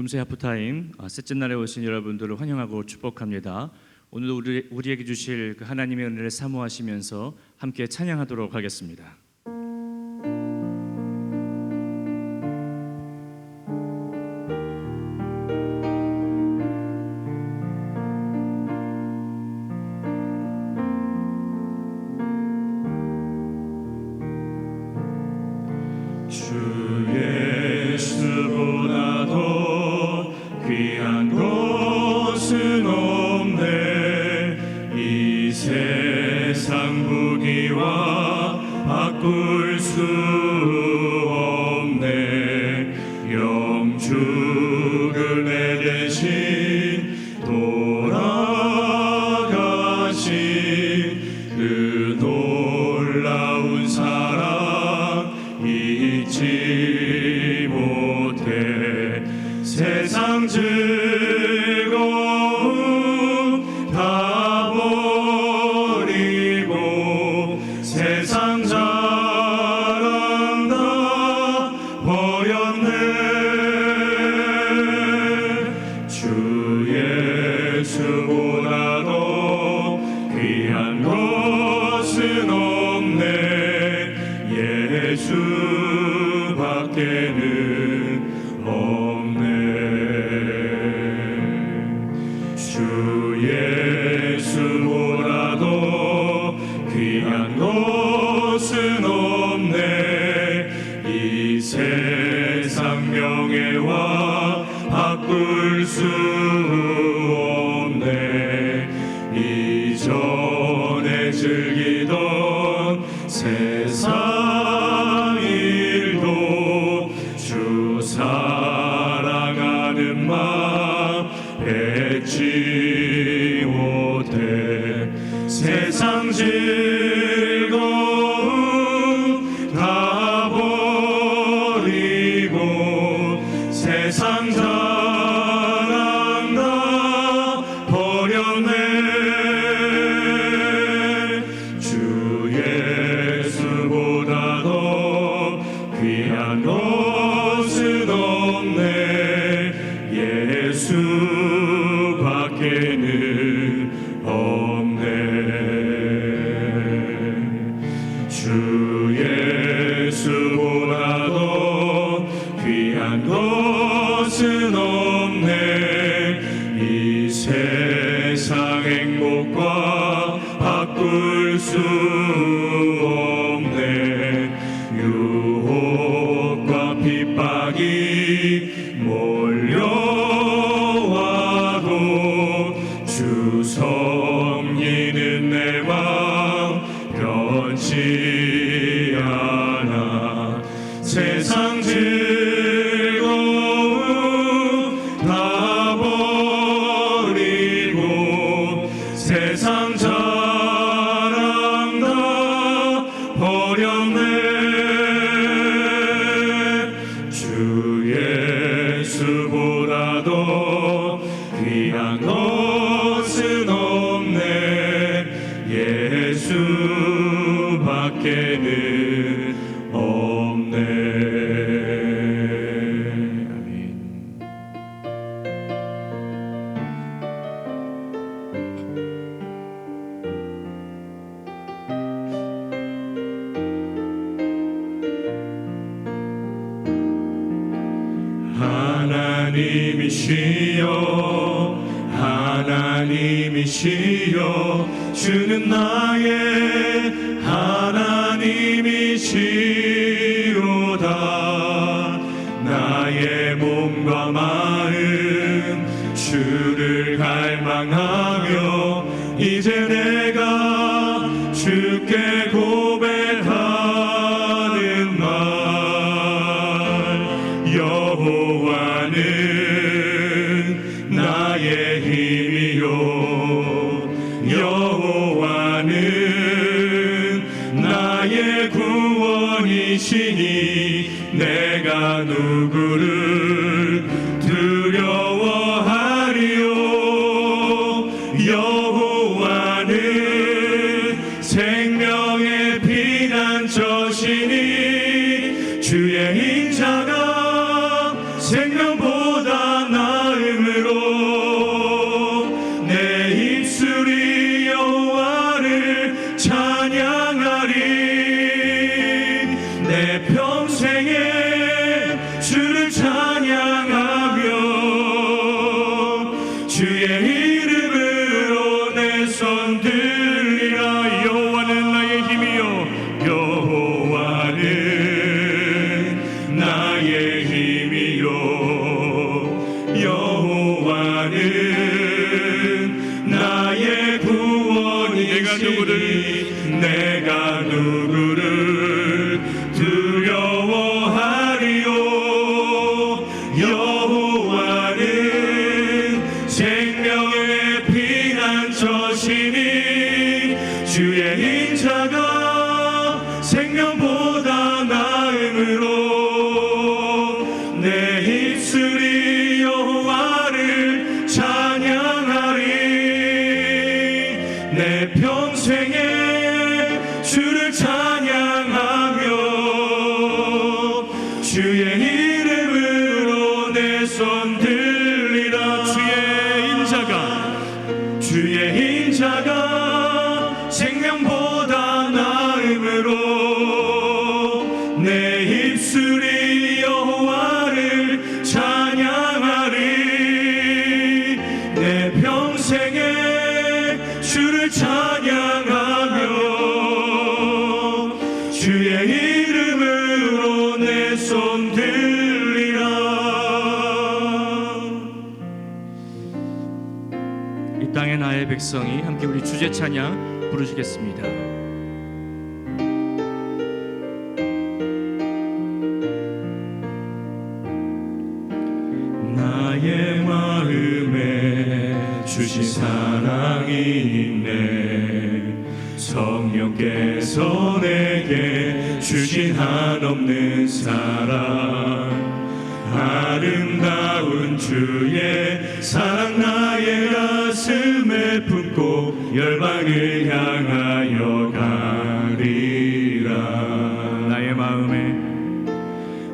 금세 하프타임 셋째 날에 오신 여러분들을 환영하고 축복합니다. 오늘도 우리에게 주실 그 하나님의 은혜를 사모하시면서 함께 찬양하도록 하겠습니다. 예수보다도 귀한 것은 없네. 이 세상 부귀와 바꿀 수 없네. 영주를 내 대신 돌아가신 그 놀라운 사랑 잊지 못해. 세상 즐거움 다 버리고 세상 자랑 다 버렸네. 주 예수보다도 귀한 것은 없네. 예수밖에는 없네. 주 예수보다도 귀한 것은 없네. 이 세상 명예와 바꿀 수 없네. 이전에 즐기던 세상 일도 주 사랑하는 마음 뱉지 못해. 세상 즐거움 다 버리고 세상 자랑 다 버렸네. 주 예수보다도 귀한 것은 없네. 예수밖에는 없네. 주 예수보다도 귀한 것은 없네. 이 세상 행복과 바꿀 수 없네. 유혹과 핍박이 몰려와도 주 섬기는 내 마음 변치 않아. 세상 즐거움 다 버리고 세상 자랑 다 버렸네. 주 예수보다도 귀한 것은 없네. 예수밖에는 없네. 아멘. 하나님이시여 하나님이시여 주는 나의 하나님이시로다. 나의 몸과 마음 주를 갈망하며 이제 내가 주께 고백하는 말. 여호와는 나의 힘이요 여호와는 나의 구원이시니 내가 누구를 두려워하리요. 여호와는 생명의 피난처시니 주의 인자가 생명보다 나 주의 이름으로 내 손 들리라. 여호와는 나의 힘이요 여호와는 나의 힘이요 여호와는 나의 구원이시니 내가 누구를 두려워하리요. 여호와는 생명의 피난처시니 주의 인자가 생명보다 나음으로 내 입술이 여호와를 찬양하리. 내 평생에 주를 찬양하며 주의 이름으로 내 손 들리라. 주의 인자가 생명보다 나음으로 내 입술이 여호와를 찬양하리. 내 평생에 주를 찬양하며 주의 이름으로 내 손 들리라. 이 땅의 나의 백성이 함께 우리 주제 찬양 부르시겠습니다. 나의 마음에 주신 사랑이 있네. 성령께서 내게 주신 한없는 사랑. 아름다운 주의 사랑 나의 가슴에 품고 열방을 향하여 가리라.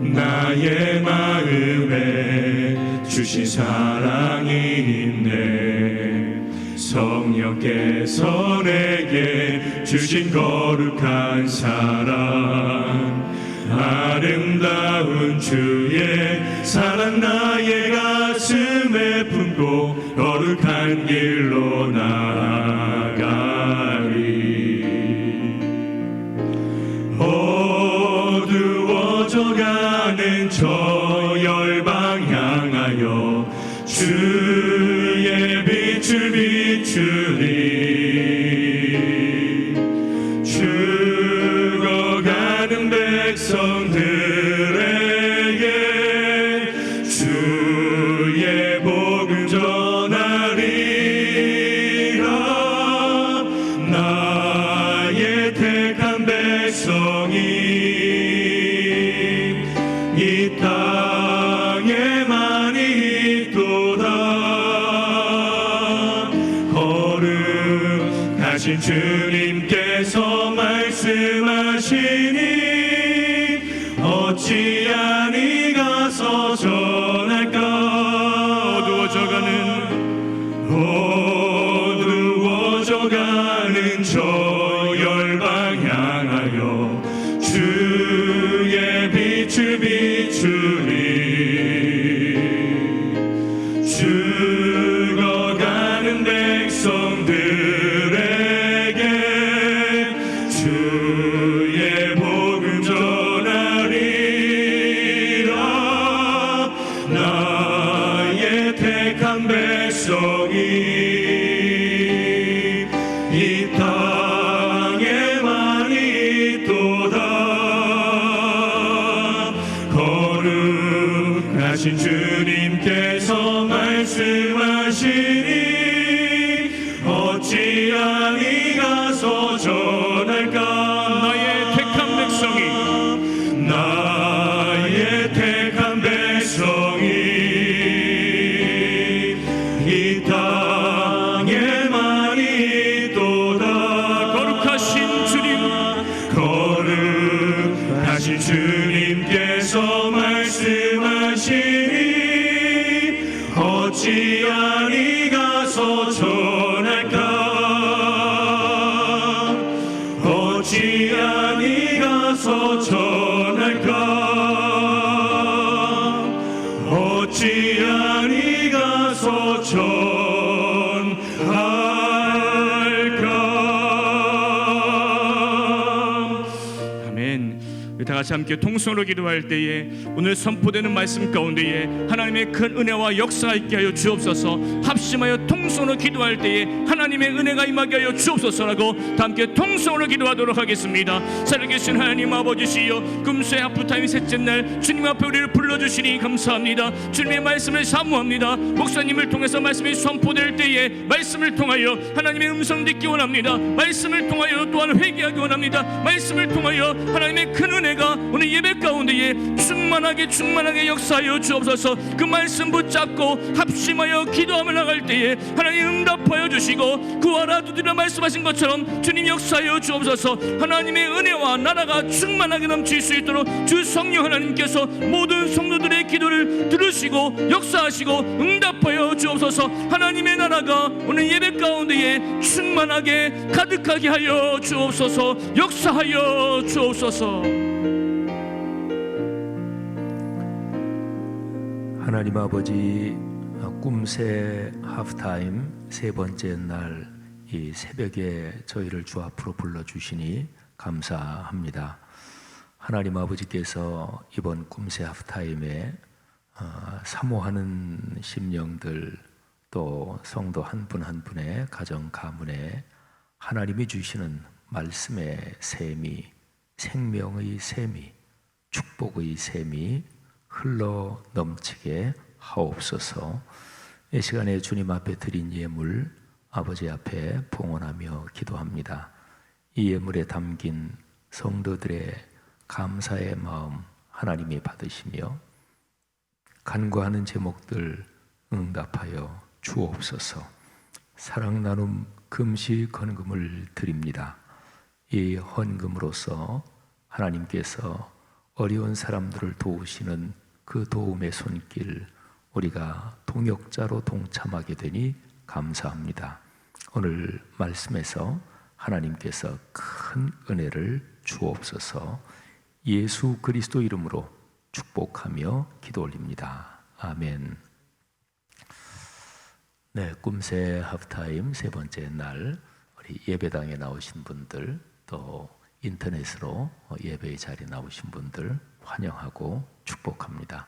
나의 마음에 주신 사랑이 있네. 성령께서 내게 주신 거룩한 사랑. 아름다운 주의 사랑 나의 가슴에 품고 거룩한 길로 나아가리. 어두워져가는 저 열방 향하여 주의 빛을 비추리. 죽어가는 백성들에게 주의 복음 전하리라. 나의 택한 백성이 이 땅에 많이 있도다. 거룩하신 주님께서 말씀하시니 어찌하니 가서 전할까. 어두워져가는 저 열방 향하여 주의 빛을 비추리. 죽어가는 백성들에게 주의 복음 전하리라. 나의 택한 백성이 이 땅에 많이 있도다. 거룩하신 주님께서 말씀하시니 어찌하니 가서 전할까. 나의 택한 백성이 이 땅에 많이 있도다. 거룩하신 주님께서 말씀하시니 어찌하니 가서 전할까. 어찌하니 가서 전할까. 어찌하니 가서 전할까. 다시 함께 통성으로 기도할 때에 오늘 선포되는 말씀 가운데에 하나님의 큰 은혜와 역사가 있게 하여 주옵소서. 합심하여 통성으로 기도할 때에 하나님의 은혜가 임하게 하여 주옵소서라고 다 함께 통성으로 기도하도록 하겠습니다. 살아계신 하나님 아버지시여, 금세 하프타임 셋째 날 주님 앞에 우리를 불러주시니 감사합니다. 주님의 말씀을 사모합니다. 목사님을 통해서 말씀이 선포될 때에 말씀을 통하여 하나님의 음성 듣기 원합니다. 말씀을 통하여 또한 회개하기 원합니다. 말씀을 통하여 하나님의 큰 은혜가 오늘 예배 가운데에 충만하게 역사하여 주옵소서. 그 말씀 붙잡고 합심하여 기도하며 나갈 때에 하나님 응답하여 주시고 구하라 두드리라 말씀하신 것처럼 주님 역사하여 주옵소서. 하나님의 은혜와 나라가 충만하게 넘칠 수 있도록 주 성령 하나님께서 모든 성도들의 기도를 들으시고 역사하시고 응답하여 주옵소서. 하나님의 나라가 오늘 예배 가운데에 충만하게 가득하게 하여 주옵소서. 역사하여 주옵소서. 하나님 아버지, 꿈새 하프타임 세 번째 날 이 새벽에 저희를 주 앞으로 불러주시니 감사합니다. 하나님 아버지께서 이번 꿈새 하프타임에 사모하는 심령들, 또 성도 한 분 한 분의 가정 가문에 하나님이 주시는 말씀의 샘이, 생명의 샘이, 축복의 샘이 흘러 넘치게 하옵소서. 이 시간에 주님 앞에 드린 예물 아버지 앞에 봉헌하며 기도합니다. 이 예물에 담긴 성도들의 감사의 마음 하나님이 받으시며 간구하는 제목들 응답하여 주옵소서. 사랑 나눔 금시 헌금을 드립니다. 이 헌금으로서 하나님께서 어려운 사람들을 도우시는 그 도움의 손길, 우리가 동역자로 동참하게 되니 감사합니다. 오늘 말씀에서 하나님께서 큰 은혜를 주옵소서. 예수 그리스도 이름으로 축복하며 기도 올립니다. 아멘. 네, 꿈새 하프타임 세 번째 날 우리 예배당에 나오신 분들, 또 인터넷으로 예배의 자리에 나오신 분들 환영하고 축복합니다.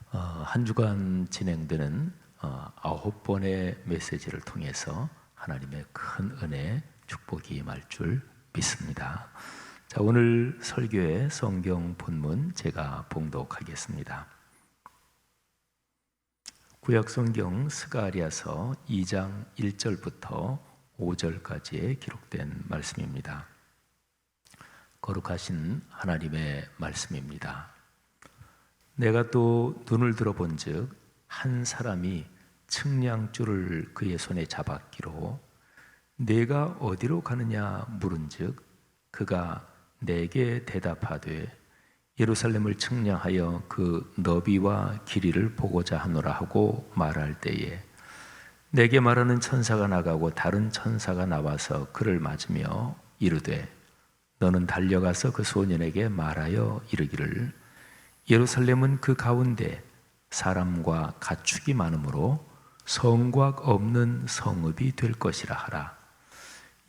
한 주간 진행되는 9번의 메시지를 통해서 하나님의 큰 은혜, 축복이 임할 줄 믿습니다. 자, 오늘 설교의 성경 본문 제가 봉독하겠습니다. 구약성경 스가랴서 2장 1절부터 5절까지에 기록된 말씀입니다. 거룩하신 하나님의 말씀입니다. 내가 또 눈을 들어본즉 한 사람이 측량줄을 그의 손에 잡았기로 내가 어디로 가느냐 물은즉 그가 내게 대답하되 예루살렘을 측량하여 그 너비와 길이를 보고자 하노라 하고 말할 때에 내게 말하는 천사가 나가고 다른 천사가 나와서 그를 맞으며 이르되 너는 달려가서 그 소년에게 말하여 이르기를 예루살렘은 그 가운데 사람과 가축이 많으므로 성곽 없는 성읍이 될 것이라 하라.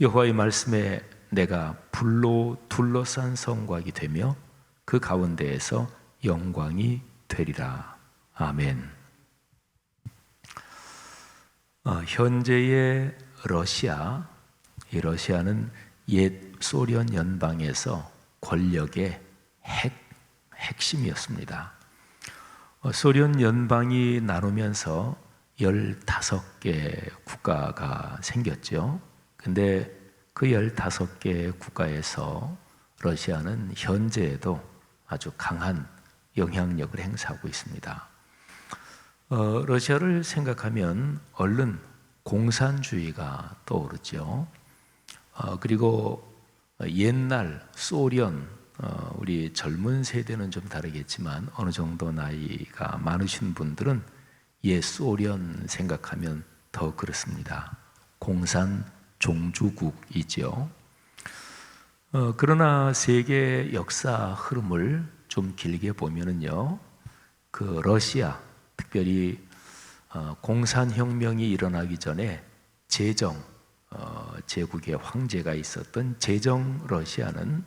여호와의 말씀에 내가 불로 둘러싼 성곽이 되며 그 가운데에서 영광이 되리라. 아멘. 현재의 러시아, 이 러시아는 옛 소련 연방에서 권력의 핵심이었습니다. 소련 연방이 나누면서 15개 국가가 생겼죠. 근데 그 15개 국가에서 러시아는 현재에도 아주 강한 영향력을 행사하고 있습니다. 러시아를 생각하면 얼른 공산주의가 떠오르죠. 그리고 옛날 소련, 우리 젊은 세대는 좀 다르겠지만 어느 정도 나이가 많으신 분들은 옛 소련 생각하면 더 그렇습니다. 공산 종주국이죠. 그러나 세계 역사 흐름을 좀 길게 보면은요, 그 러시아, 특별히 공산혁명이 일어나기 전에 제국의 황제가 있었던 제정 러시아는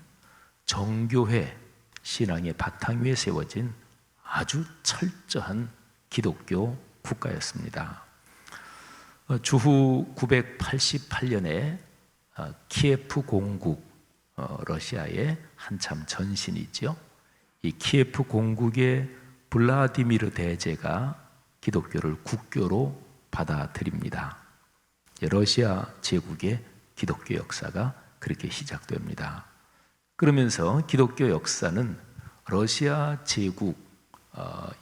정교회, 신앙의 바탕 위에 세워진 아주 철저한 기독교 국가였습니다. 주후 988년에 키예프 공국, 러시아의 한참 전신이죠. 이 키예프 공국의 블라디미르 대제가 기독교를 국교로 받아들입니다. 러시아 제국의 기독교 역사가 그렇게 시작됩니다. 그러면서 기독교 역사는 러시아 제국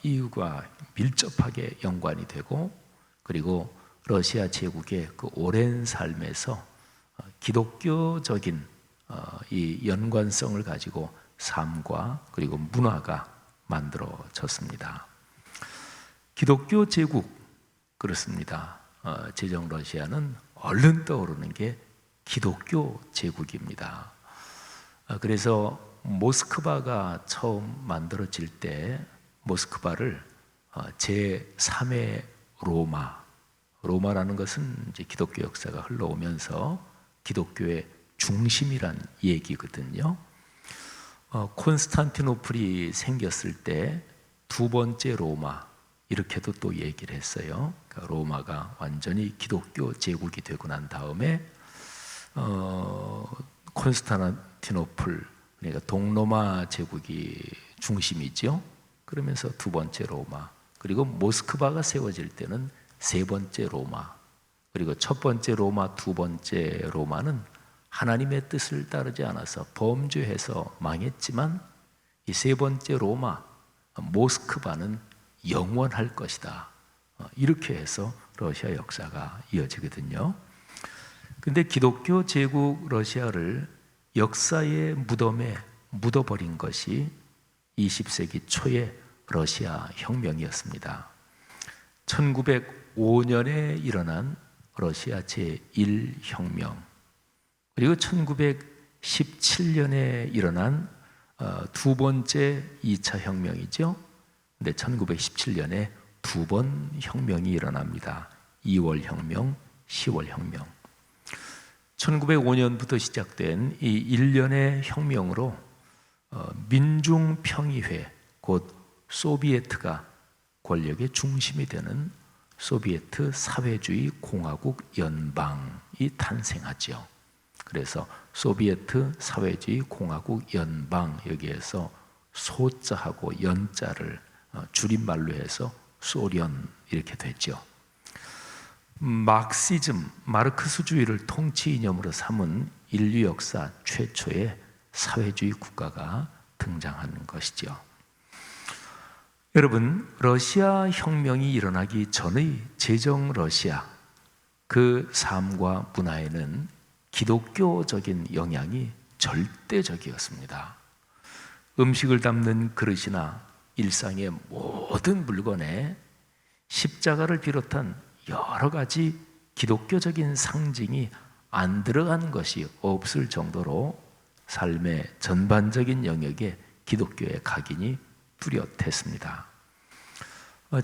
이유가 밀접하게 연관이 되고, 그리고 러시아 제국의 그 오랜 삶에서 기독교적인 이 연관성을 가지고 삶과 그리고 문화가 만들어졌습니다. 기독교 제국, 그렇습니다. 제정 러시아는 얼른 떠오르는 게 기독교 제국입니다. 그래서 모스크바가 처음 만들어질 때 모스크바를 제3의 로마라는 것은 이제 기독교 역사가 흘러오면서 기독교의 중심이란 얘기거든요. 콘스탄티노플이 생겼을 때 두 번째 로마, 이렇게도 또 얘기를 했어요. 그러니까 로마가 완전히 기독교 제국이 되고 난 다음에 콘스탄티노플, 그러니까 동로마 제국이 중심이죠. 그러면서 두 번째 로마, 그리고 모스크바가 세워질 때는 세 번째 로마, 그리고 첫 번째 로마, 두 번째 로마는 하나님의 뜻을 따르지 않아서 범죄해서 망했지만 이 세 번째 로마, 모스크바는 영원할 것이다. 이렇게 해서 러시아 역사가 이어지거든요. 근데 기독교 제국 러시아를 역사의 무덤에 묻어버린 것이 20세기 초의 러시아 혁명이었습니다. 1905년에 일어난 러시아 제1혁명, 그리고 1917년에 일어난 두 번째 2차 혁명이죠. 근데 1917년에 두 번 혁명이 일어납니다. 2월 혁명, 10월 혁명. 1905년부터 시작된 이 일련의 혁명으로 민중평의회, 곧 소비에트가 권력의 중심이 되는 소비에트 사회주의 공화국 연방이 탄생하죠. 그래서 소비에트 사회주의 공화국 연방, 여기에서 소자하고 연자를 줄임말로 해서 소련 이렇게 됐죠. 막시즘, 마르크스주의를 통치 이념으로 삼은 인류 역사 최초의 사회주의 국가가 등장하는 것이죠. 여러분, 러시아 혁명이 일어나기 전의 제정 러시아, 그 삶과 문화에는 기독교적인 영향이 절대적이었습니다. 음식을 담는 그릇이나 일상의 모든 물건에 십자가를 비롯한 여러 가지 기독교적인 상징이 안 들어간 것이 없을 정도로 삶의 전반적인 영역에 기독교의 각인이 뚜렷했습니다.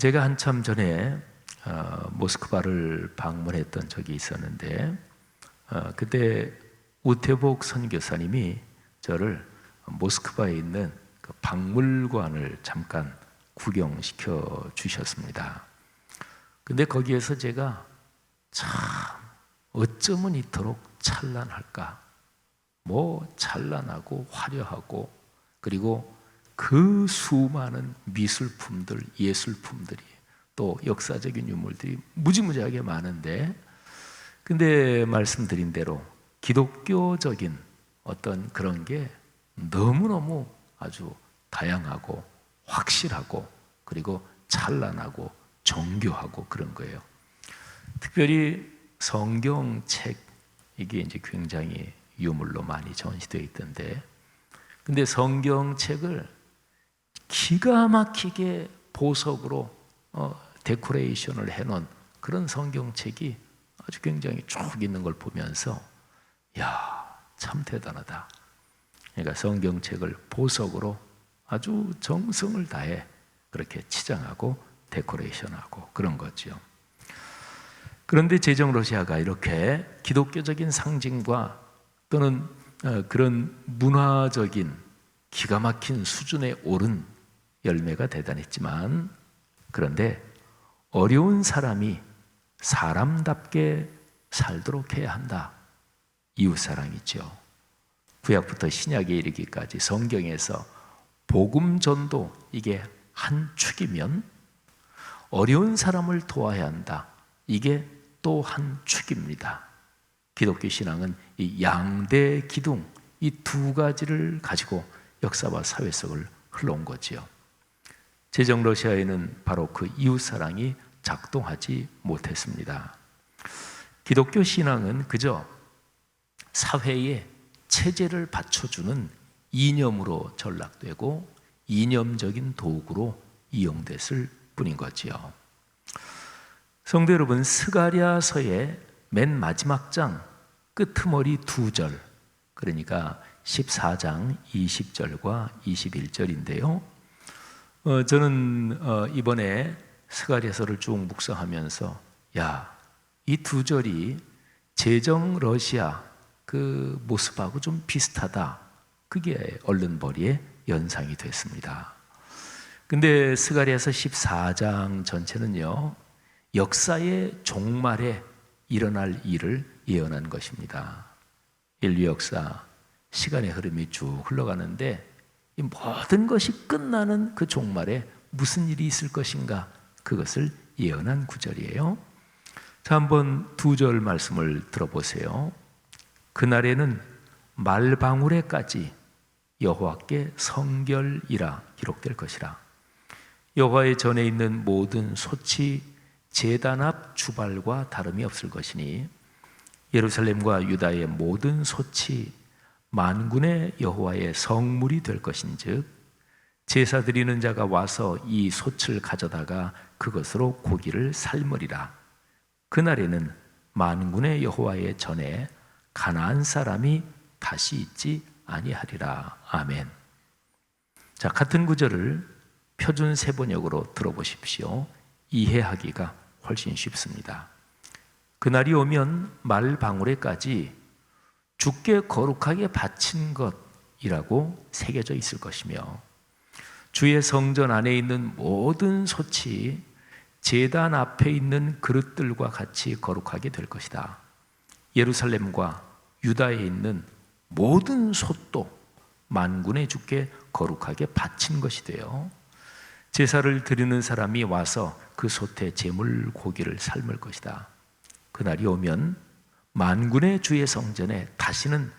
제가 한참 전에 모스크바를 방문했던 적이 있었는데, 그때 우테복 선교사님이 저를 모스크바에 있는 그 박물관을 잠깐 구경시켜 주셨습니다. 근데 거기에서 제가 참 어쩌면 이토록 찬란할까? 뭐 찬란하고 화려하고, 그리고 그 수많은 미술품들, 예술품들이, 또 역사적인 유물들이 무지무지하게 많은데, 근데 말씀드린 대로 기독교적인 어떤 그런 게 너무너무 아주 다양하고 확실하고, 그리고 찬란하고 정교하고 그런 거예요. 특별히 성경책, 이게 이제 굉장히 유물로 많이 전시되어 있던데, 근데 성경책을 기가 막히게 보석으로 데코레이션을 해놓은 그런 성경책이 아주 굉장히 쭉 있는 걸 보면서, 야, 참 대단하다. 그러니까 성경책을 보석으로 아주 정성을 다해 그렇게 치장하고 데코레이션하고 그런 거죠. 그런데 제정 러시아가 이렇게 기독교적인 상징과 또는 그런 문화적인 기가 막힌 수준에 오른 열매가 대단했지만, 그런데 어려운 사람이 사람답게 살도록 해야 한다. 이웃사랑이죠. 구약부터 신약에 이르기까지 성경에서 복음 전도, 이게 한 축이면 어려운 사람을 도와야 한다. 이게 또 한 축입니다. 기독교 신앙은 이 양대 기둥, 이 두 가지를 가지고 역사와 사회 속을 흘러온 거지요. 제정 러시아에는 바로 그 이웃사랑이 작동하지 못했습니다. 기독교 신앙은 그저 사회에 체제를 받쳐주는 이념으로 전락되고 이념적인 도구로 이용됐을 뿐인 거지요. 성도 여러분, 스가랴서의 맨 마지막 장 끄트머리 2절, 그러니까 14장 20절과 21절인데요. 저는 이번에 스가랴서를 쭉 묵상하면서 이 2절이 제정 러시아 그 모습하고 좀 비슷하다. 그게 얼른 머리에 연상이 됐습니다. 근데 스가랴서 14장 전체는요, 역사의 종말에 일어날 일을 예언한 것입니다. 인류 역사, 시간의 흐름이 쭉 흘러가는데 이 모든 것이 끝나는 그 종말에 무슨 일이 있을 것인가, 그것을 예언한 구절이에요. 자, 한번 2절 말씀을 들어보세요. 그날에는 말방울에까지 여호와께 성결이라 기록될 것이라. 여호와의 전에 있는 모든 솥이 제단 앞 주발과 다름이 없을 것이니 예루살렘과 유다의 모든 솥이 만군의 여호와의 성물이 될 것인즉 제사 드리는 자가 와서 이 솥을 가져다가 그것으로 고기를 삶으리라. 그날에는 만군의 여호와의 전에 가나안 사람이 다시 있지 아니하리라. 아멘. 자, 같은 구절을 표준 세번역으로 들어보십시오. 이해하기가 훨씬 쉽습니다. 그날이 오면 말방울에까지 주께 거룩하게 바친 것이라고 새겨져 있을 것이며 주의 성전 안에 있는 모든 솥이 제단 앞에 있는 그릇들과 같이 거룩하게 될 것이다. 예루살렘과 유다에 있는 모든 솥도 만군의 주께 거룩하게 바친 것이 되어 제사를 드리는 사람이 와서 그 솥에 제물 고기를 삶을 것이다. 그날이 오면 만군의 주의 성전에 다시는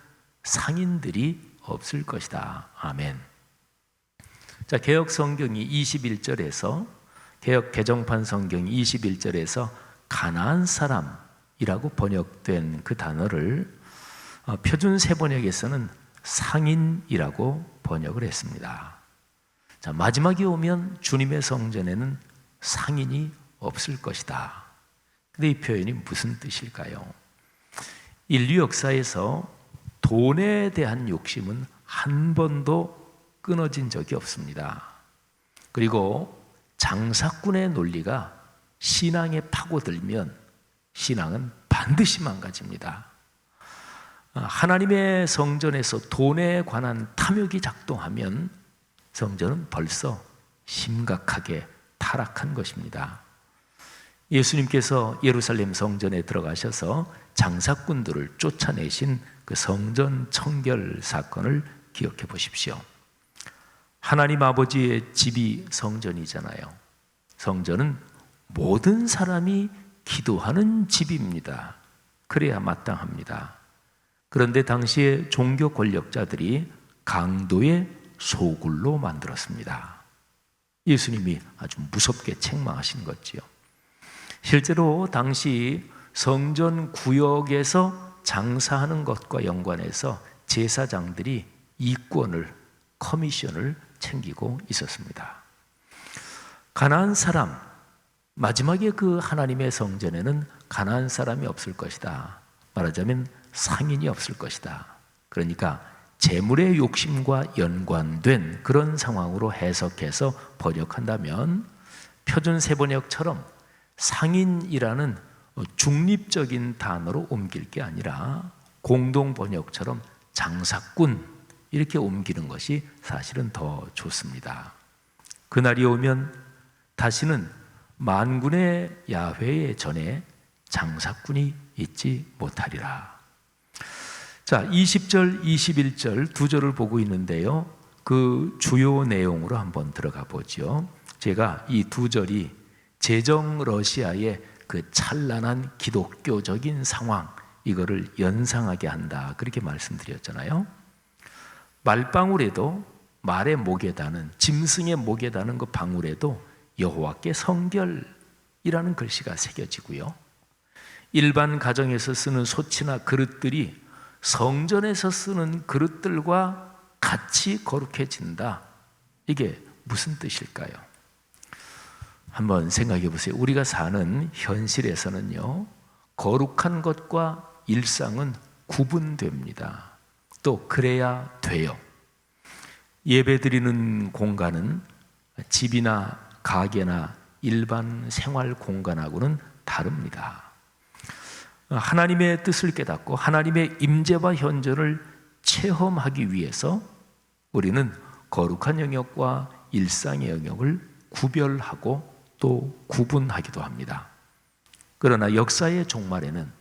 상인들이 없을 것이다. 아멘. 자, 개역 성경이 21절에서, 개역 개정판 성경이 21절에서 가나안 사람이라고 번역된 그 단어를 표준 세번역에서는 상인이라고 번역을 했습니다. 자, 마지막이 오면 주님의 성전에는 상인이 없을 것이다. 근데 이 표현이 무슨 뜻일까요? 인류 역사에서 돈에 대한 욕심은 한 번도 끊어진 적이 없습니다. 그리고 장사꾼의 논리가 신앙에 파고들면 신앙은 반드시 망가집니다. 하나님의 성전에서 돈에 관한 탐욕이 작동하면 성전은 벌써 심각하게 타락한 것입니다. 예수님께서 예루살렘 성전에 들어가셔서 장사꾼들을 쫓아내신 그 성전 청결 사건을 기억해 보십시오. 하나님 아버지의 집이 성전이잖아요. 성전은 모든 사람이 기도하는 집입니다. 그래야 마땅합니다. 그런데 당시에 종교 권력자들이 강도의 소굴로 만들었습니다. 예수님이 아주 무섭게 책망하신 거지요. 실제로 당시 성전 구역에서 장사하는 것과 연관해서 제사장들이 이권을, 커미션을 챙기고 있었습니다. 가나안 사람, 마지막에 그 하나님의 성전에는 가나안 사람이 없을 것이다. 말하자면 상인이 없을 것이다. 그러니까 재물의 욕심과 연관된 그런 상황으로 해석해서 번역한다면 표준 세번역처럼 상인이라는 중립적인 단어로 옮길 게 아니라 공동 번역처럼 장사꾼, 이렇게 옮기는 것이 사실은 더 좋습니다. 그날이 오면 다시는 만군의 야훼의 전에 장사꾼이 있지 못하리라. 자, 20절, 21절 두 절을 보고 있는데요. 그 주요 내용으로 한번 들어가 보죠. 제가 이 두 절이 제정 러시아의 그 찬란한 기독교적인 상황, 이거를 연상하게 한다, 그렇게 말씀드렸잖아요. 말방울에도, 말의 목에 다는, 짐승의 목에 다는 그 방울에도 여호와께 성결이라는 글씨가 새겨지고요. 일반 가정에서 쓰는 소치나 그릇들이 성전에서 쓰는 그릇들과 같이 거룩해진다. 이게 무슨 뜻일까요? 한번 생각해 보세요. 우리가 사는 현실에서는요, 거룩한 것과 일상은 구분됩니다. 또 그래야 돼요. 예배드리는 공간은 집이나 가게나 일반 생활 공간하고는 다릅니다. 하나님의 뜻을 깨닫고 하나님의 임재와 현존을 체험하기 위해서 우리는 거룩한 영역과 일상의 영역을 구별하고 또 구분하기도 합니다. 그러나 역사의 종말에는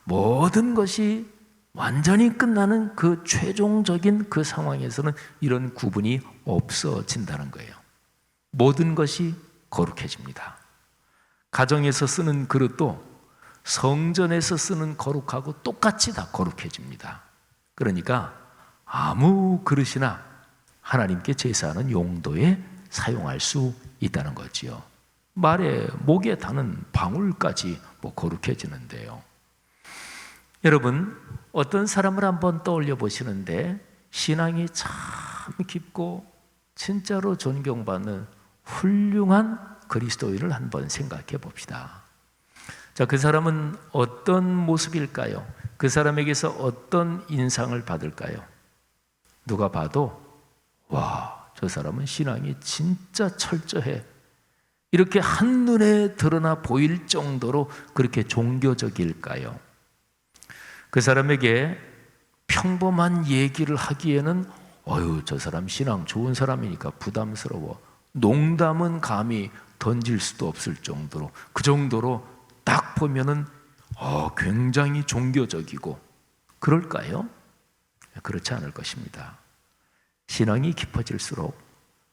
모든 것이 완전히 끝나는 그 최종적인 그 상황에서는 이런 구분이 없어진다는 거예요. 모든 것이 거룩해집니다. 가정에서 쓰는 그릇도 성전에서 쓰는 거룩하고 똑같이 다 거룩해집니다. 그러니까 아무 그릇이나 하나님께 제사하는 용도에 사용할 수 있다는 거지요. 말에 목에 다는 방울까지 거룩해지는데요. 여러분, 어떤 사람을 한번 떠올려 보시는데 신앙이 참 깊고 진짜로 존경받는 훌륭한 그리스도인을 한번 생각해 봅시다. 자, 그 사람은 어떤 모습일까요? 그 사람에게서 어떤 인상을 받을까요? 누가 봐도 와, 저 사람은 신앙이 진짜 철저해, 이렇게 한눈에 드러나 보일 정도로 그렇게 종교적일까요? 그 사람에게 평범한 얘기를 하기에는 저 사람 신앙 좋은 사람이니까 부담스러워, 농담은 감히 던질 수도 없을 정도로, 그 정도로 딱 보면은 굉장히 종교적이고 그럴까요? 그렇지 않을 것입니다. 신앙이 깊어질수록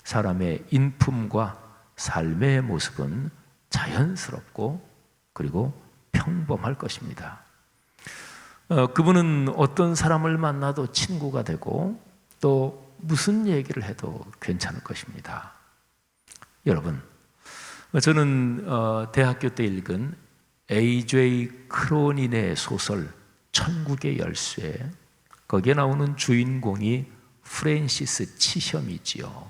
사람의 인품과 삶의 모습은 자연스럽고 그리고 평범할 것입니다. 그분은 어떤 사람을 만나도 친구가 되고 또 무슨 얘기를 해도 괜찮을 것입니다. 여러분, 저는 대학교 때 읽은 A.J. 크로닌의 소설 천국의 열쇠, 거기에 나오는 주인공이 프랜시스 치섬이지요.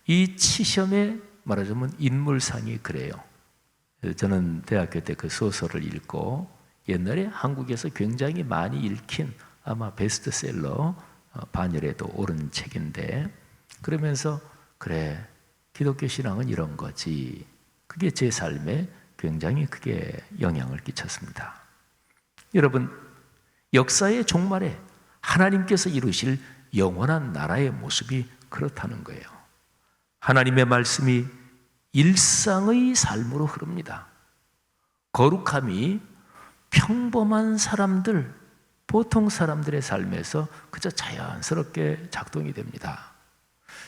이 치섬의 말하자면 인물상이 그래요. 저는 대학교 때 그 소설을 읽고 옛날에 한국에서 굉장히 많이 읽힌 아마 베스트셀러 반열에도 오른 책인데, 그러면서 그래, 기독교 신앙은 이런 거지, 그게 제 삶에 굉장히 크게 영향을 끼쳤습니다. 여러분, 역사의 종말에 하나님께서 이루실 영원한 나라의 모습이 그렇다는 거예요. 하나님의 말씀이 일상의 삶으로 흐릅니다. 거룩함이 평범한 사람들, 보통 사람들의 삶에서 그저 자연스럽게 작동이 됩니다.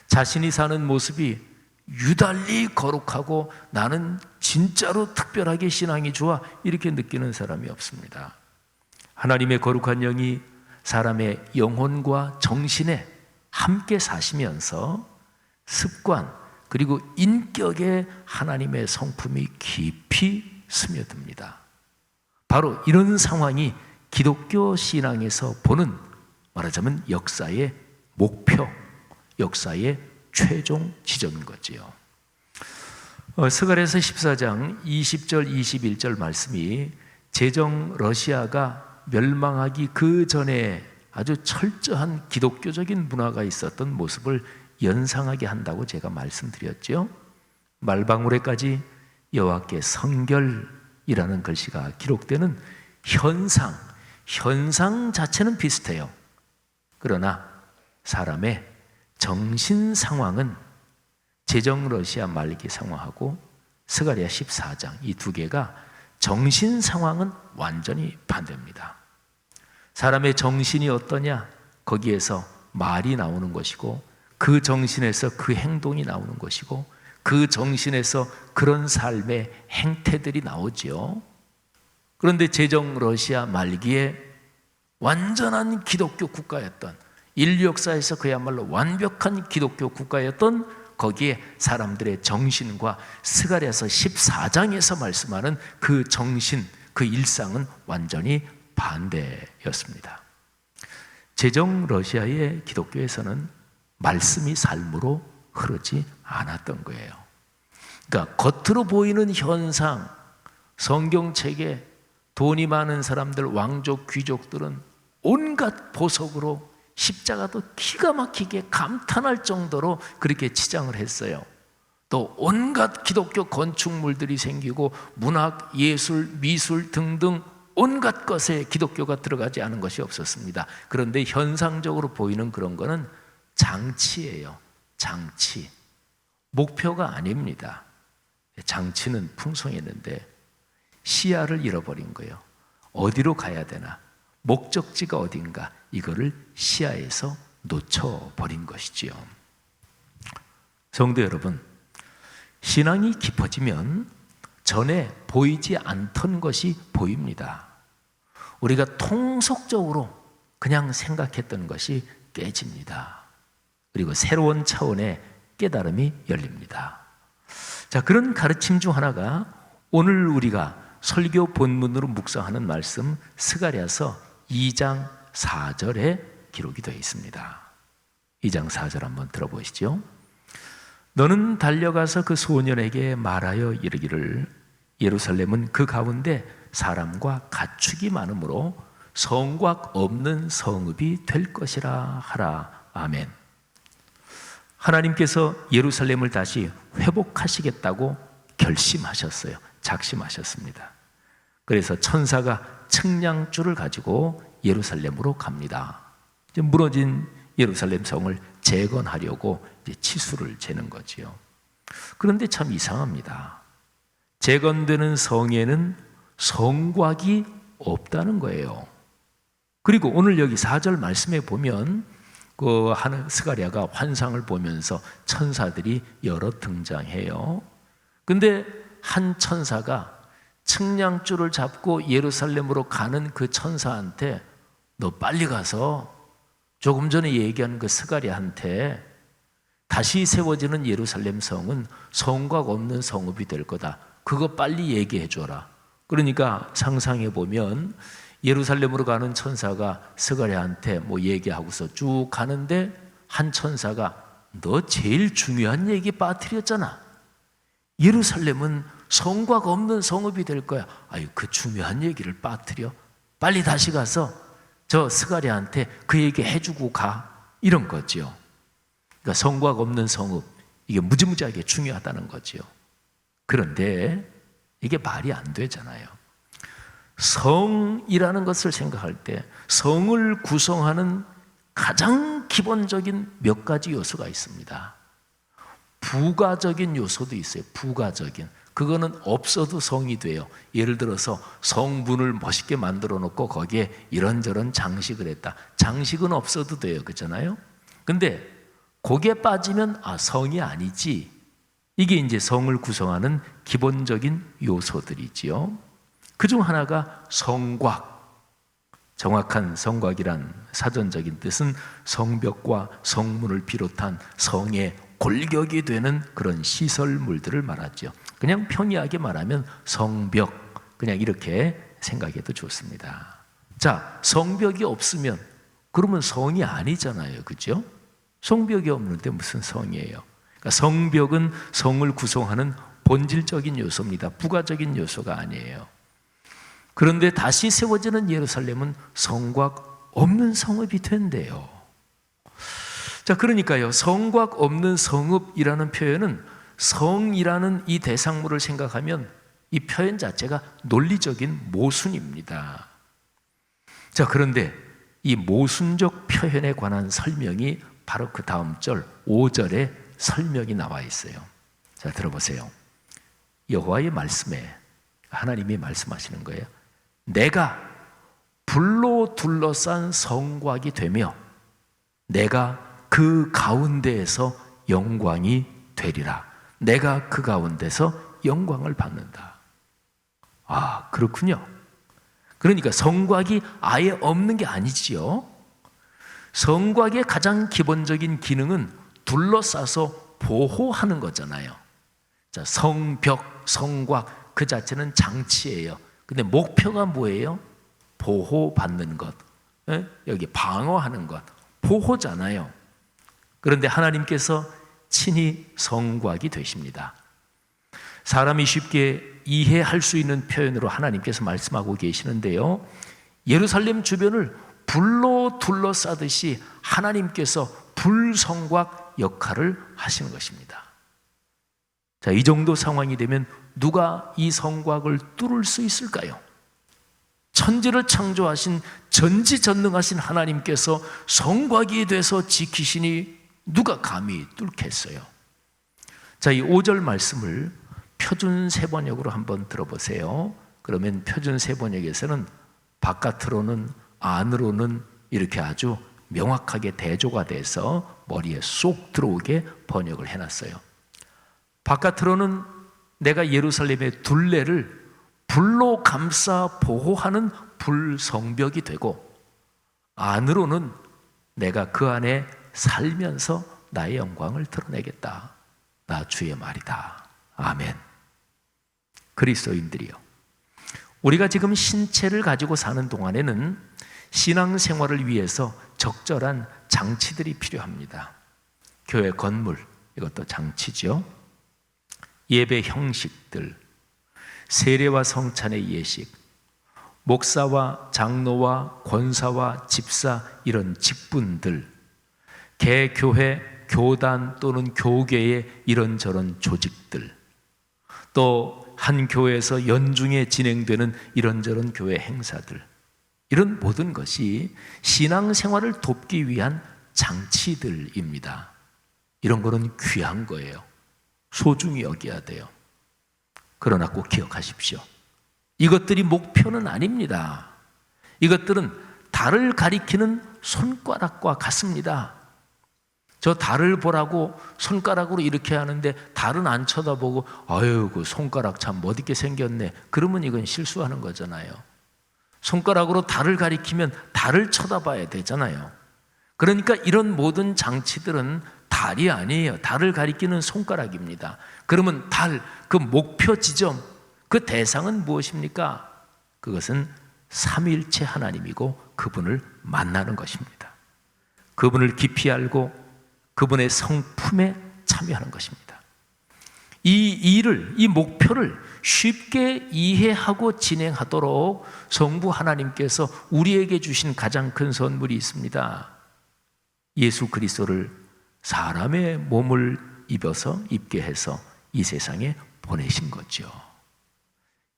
자신이 사는 모습이 유달리 거룩하고 나는 진짜로 특별하게 신앙이 좋아, 이렇게 느끼는 사람이 없습니다. 하나님의 거룩한 영이 사람의 영혼과 정신에 함께 사시면서 습관 그리고 인격에 하나님의 성품이 깊이 스며듭니다. 바로 이런 상황이 기독교 신앙에서 보는, 말하자면 역사의 목표, 역사의 최종 지점인 거지요. 스가랴서 14장 20절 21절 말씀이 제정 러시아가 멸망하기 그 전에 아주 철저한 기독교적인 문화가 있었던 모습을 연상하게 한다고 제가 말씀드렸죠. 말방울에까지 여호와께 성결이라는 글씨가 기록되는 현상 자체는 비슷해요. 그러나 사람의 정신 상황은 제정 러시아 말기 상황하고 스가랴 14장 이 두 개가 정신 상황은 완전히 반대입니다. 사람의 정신이 어떠냐? 거기에서 말이 나오는 것이고 그 정신에서 그 행동이 나오는 것이고 그 정신에서 그런 삶의 행태들이 나오지요. 그런데 제정 러시아 말기에 완전한 기독교 국가였던, 인류 역사에서 그야말로 완벽한 기독교 국가였던 거기에 사람들의 정신과 스가랴서 14장에서 말씀하는 그 정신, 그 일상은 완전히 반대였습니다. 제정 러시아의 기독교에서는 말씀이 삶으로 흐르지 않았던 거예요. 그러니까 겉으로 보이는 현상, 성경책에 돈이 많은 사람들, 왕족, 귀족들은 온갖 보석으로 십자가도 기가 막히게 감탄할 정도로 그렇게 치장을 했어요. 또 온갖 기독교 건축물들이 생기고 문학, 예술, 미술 등등 온갖 것에 기독교가 들어가지 않은 것이 없었습니다. 그런데 현상적으로 보이는 그런 거는 장치예요. 장치. 목표가 아닙니다. 장치는 풍성했는데 시야를 잃어버린 거예요. 어디로 가야 되나? 목적지가 어딘가? 이거를 시야에서 놓쳐버린 것이지요. 성도 여러분, 신앙이 깊어지면 전에 보이지 않던 것이 보입니다. 우리가 통속적으로 그냥 생각했던 것이 깨집니다. 그리고 새로운 차원의 깨달음이 열립니다. 자, 그런 가르침 중 하나가 오늘 우리가 설교 본문으로 묵상하는 말씀 스가랴서 2장 4절에 기록이 되어 있습니다. 2장 4절 한번 들어보시죠. 너는 달려가서 그 소년에게 말하여 이르기를 예루살렘은 그 가운데 사람과 가축이 많으므로 성곽 없는 성읍이 될 것이라 하라. 아멘. 하나님께서 예루살렘을 다시 회복하시겠다고 결심하셨어요. 작심하셨습니다. 그래서 천사가 측량줄을 가지고 예루살렘으로 갑니다. 이제 무너진 예루살렘 성을 재건하려고 이제 치수를 재는 거지요. 그런데 참 이상합니다. 재건되는 성에는 성곽이 없다는 거예요. 그리고 오늘 여기 4절 말씀에 보면 그 스가랴가 환상을 보면서 천사들이 여러 등장해요. 근데 한 천사가 측량줄을 잡고 예루살렘으로 가는 그 천사한테 너 빨리 가서 조금 전에 얘기한 그 스가랴한테 다시 세워지는 예루살렘 성은 성곽 없는 성읍이 될 거다. 그거 빨리 얘기해 줘라. 그러니까 상상해 보면 예루살렘으로 가는 천사가 스가랴한테 뭐 얘기하고서 쭉 가는데 한 천사가 너 제일 중요한 얘기 빠뜨렸잖아. 예루살렘은 성곽 없는 성읍이 될 거야. 아유, 그 중요한 얘기를 빠뜨려? 빨리 다시 가서 저 스가랴한테 그 얘기 해주고 가. 이런 거지요. 그러니까 성곽 없는 성읍, 이게 무지무지하게 중요하다는 거지요. 그런데 이게 말이 안 되잖아요. 성이라는 것을 생각할 때 성을 구성하는 가장 기본적인 몇 가지 요소가 있습니다. 부가적인 요소도 있어요. 부가적인. 그거는 없어도 성이 돼요. 예를 들어서 성문을 멋있게 만들어 놓고 거기에 이런저런 장식을 했다. 장식은 없어도 돼요. 그렇잖아요? 근데 거기에 빠지면 성이 아니지. 이게 이제 성을 구성하는 기본적인 요소들이지요. 그중 하나가 성곽. 정확한 성곽이란 사전적인 뜻은 성벽과 성문을 비롯한 성의 골격이 되는 그런 시설물들을 말하죠. 그냥 평이하게 말하면 성벽, 그냥 이렇게 생각해도 좋습니다. 자, 성벽이 없으면 그러면 성이 아니잖아요. 그죠? 성벽이 없는데 무슨 성이에요? 그러니까 성벽은 성을 구성하는 본질적인 요소입니다. 부가적인 요소가 아니에요. 그런데 다시 세워지는 예루살렘은 성곽 없는 성읍이 된대요. 자, 그러니까요, 성곽 없는 성읍이라는 표현은 성이라는 이 대상물을 생각하면 이 표현 자체가 논리적인 모순입니다. 자, 그런데 이 모순적 표현에 관한 설명이 바로 그 다음 절 5절에 설명이 나와 있어요. 자, 들어보세요. 여호와의 말씀에 하나님이 말씀하시는 거예요. 내가 불로 둘러싼 성곽이 되며 내가 그 가운데에서 영광이 되리라. 내가 그 가운데서 영광을 받는다. 아, 그렇군요. 그러니까 성곽이 아예 없는 게 아니지요. 성곽의 가장 기본적인 기능은 둘러싸서 보호하는 거잖아요. 자, 성벽, 성곽 그 자체는 장치예요. 근데 목표가 뭐예요? 보호받는 것. 여기 방어하는 것. 보호잖아요. 그런데 하나님께서 친히 성곽이 되십니다. 사람이 쉽게 이해할 수 있는 표현으로 하나님께서 말씀하고 계시는데요. 예루살렘 주변을 불로 둘러싸듯이 하나님께서 불성곽 역할을 하시는 것입니다. 자, 이 정도 상황이 되면 누가 이 성곽을 뚫을 수 있을까요? 천지를 창조하신 전지전능하신 하나님께서 성곽이 돼서 지키시니 누가 감히 뚫겠어요? 자, 이 5절 말씀을 표준 세번역으로 한번 들어보세요. 그러면 표준 세번역에서는 바깥으로는 안으로는 이렇게 아주 명확하게 대조가 돼서 머리에 쏙 들어오게 번역을 해놨어요. 바깥으로는 내가 예루살렘의 둘레를 불로 감싸 보호하는 불성벽이 되고, 안으로는 내가 그 안에 살면서 나의 영광을 드러내겠다. 나 주의 말이다. 아멘. 그리스도인들이요, 우리가 지금 신체를 가지고 사는 동안에는 신앙생활을 위해서 적절한 장치들이 필요합니다. 교회 건물, 이것도 장치죠. 예배 형식들, 세례와 성찬의 예식, 목사와 장로와 권사와 집사 이런 직분들, 개교회, 교단 또는 교계의 이런저런 조직들, 또 한 교회에서 연중에 진행되는 이런저런 교회 행사들, 이런 모든 것이 신앙생활을 돕기 위한 장치들입니다. 이런 거는 귀한 거예요. 소중히 여겨야 돼요. 그러나 꼭 기억하십시오. 이것들이 목표는 아닙니다. 이것들은 달을 가리키는 손가락과 같습니다. 저 달을 보라고 손가락으로 이렇게 하는데 달은 안 쳐다보고 아유 그 손가락 참 멋있게 생겼네, 그러면 이건 실수하는 거잖아요. 손가락으로 달을 가리키면 달을 쳐다봐야 되잖아요. 그러니까 이런 모든 장치들은 달이 아니에요. 달을 가리키는 손가락입니다. 그러면 달, 그 목표 지점, 그 대상은 무엇입니까? 그것은 삼위일체 하나님이고 그분을 만나는 것입니다. 그분을 깊이 알고 그분의 성품에 참여하는 것입니다. 이 일을, 이 목표를 쉽게 이해하고 진행하도록 성부 하나님께서 우리에게 주신 가장 큰 선물이 있습니다. 예수 그리스도를 사람의 몸을 입게 해서 이 세상에 보내신 거죠.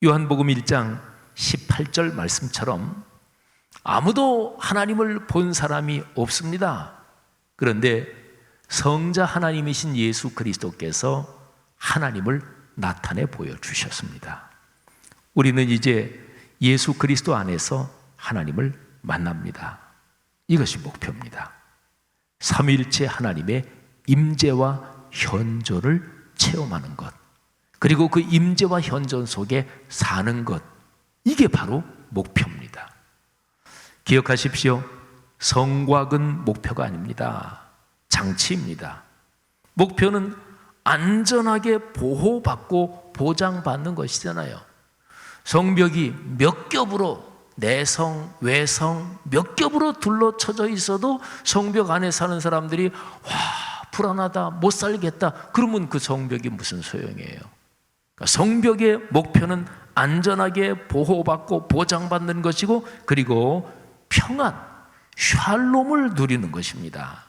요한복음 1장 18절 말씀처럼 아무도 하나님을 본 사람이 없습니다. 그런데 성자 하나님이신 예수 그리스도께서 하나님을 나타내 보여주셨습니다. 우리는 이제 예수 그리스도 안에서 하나님을 만납니다. 이것이 목표입니다. 삼위일체 하나님의 임재와 현존을 체험하는 것, 그리고 그 임재와 현존 속에 사는 것, 이게 바로 목표입니다. 기억하십시오. 성곽은 목표가 아닙니다. 장치입니다. 목표는 안전하게 보호받고 보장받는 것이잖아요. 성벽이 몇 겹으로, 내성, 외성 몇 겹으로 둘러쳐져 있어도 성벽 안에 사는 사람들이 와, 불안하다, 못 살겠다, 그러면 그 성벽이 무슨 소용이에요? 그러니까 성벽의 목표는 안전하게 보호받고 보장받는 것이고, 그리고 평안, 샬롬을 누리는 것입니다.